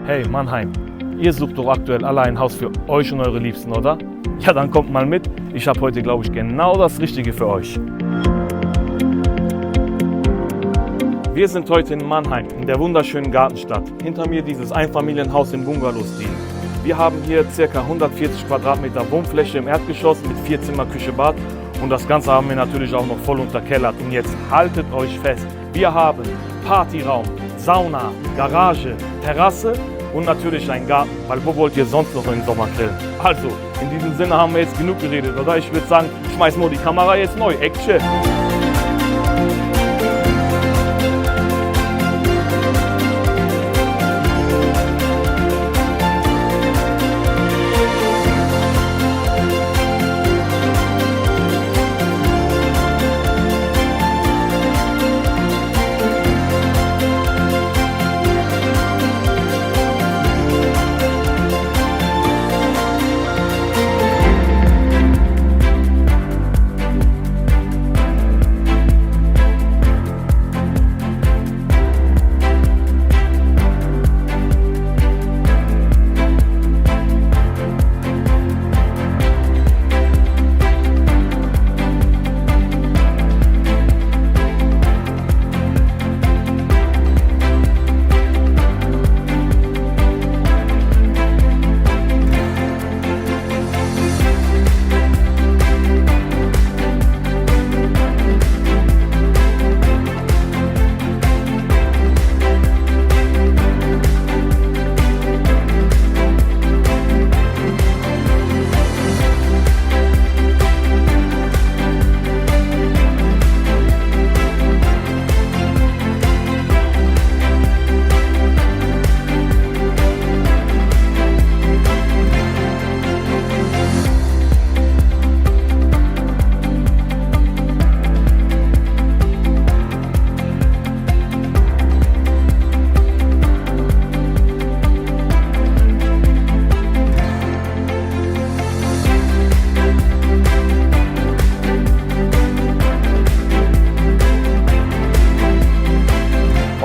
Hey Mannheim, ihr sucht doch aktuell alle ein Haus für euch und eure Liebsten, oder? Ja, dann kommt mal mit. Ich habe heute, glaube ich, genau das Richtige für euch. Wir sind heute in Mannheim, in der wunderschönen Gartenstadt. Hinter mir dieses Einfamilienhaus in Bungalow-Stil. Wir haben hier ca. 140 Quadratmeter Wohnfläche im Erdgeschoss mit 4 Zimmer, Küche, Bad. Und das Ganze haben wir natürlich auch noch voll unterkellert. Und jetzt haltet euch fest, wir haben Partyraum, Sauna, Garage, Terrasse und natürlich einen Garten. Weil wo wollt ihr sonst noch im Sommer grillen? Also, in diesem Sinne haben wir jetzt genug geredet, oder? Ich würde sagen, schmeiß nur die Kamera jetzt neu. Action!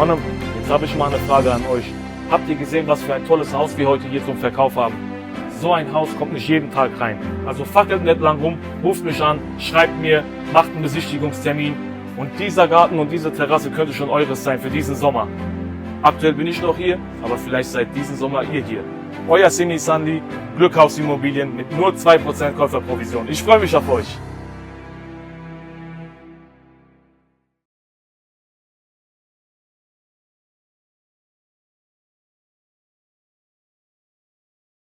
Mann, jetzt habe ich mal eine Frage an euch. Habt ihr gesehen, was für ein tolles Haus wir heute hier zum Verkauf haben? So ein Haus kommt nicht jeden Tag rein. Also fackelt nicht lang rum, ruft mich an, schreibt mir, macht einen Besichtigungstermin. Und dieser Garten und diese Terrasse könnte schon eures sein für diesen Sommer. Aktuell bin ich noch hier, aber vielleicht seit diesem Sommer ihr hier. Euer Sini Sandy, Glückhaus Immobilien mit nur 2% Käuferprovision. Ich freue mich auf euch.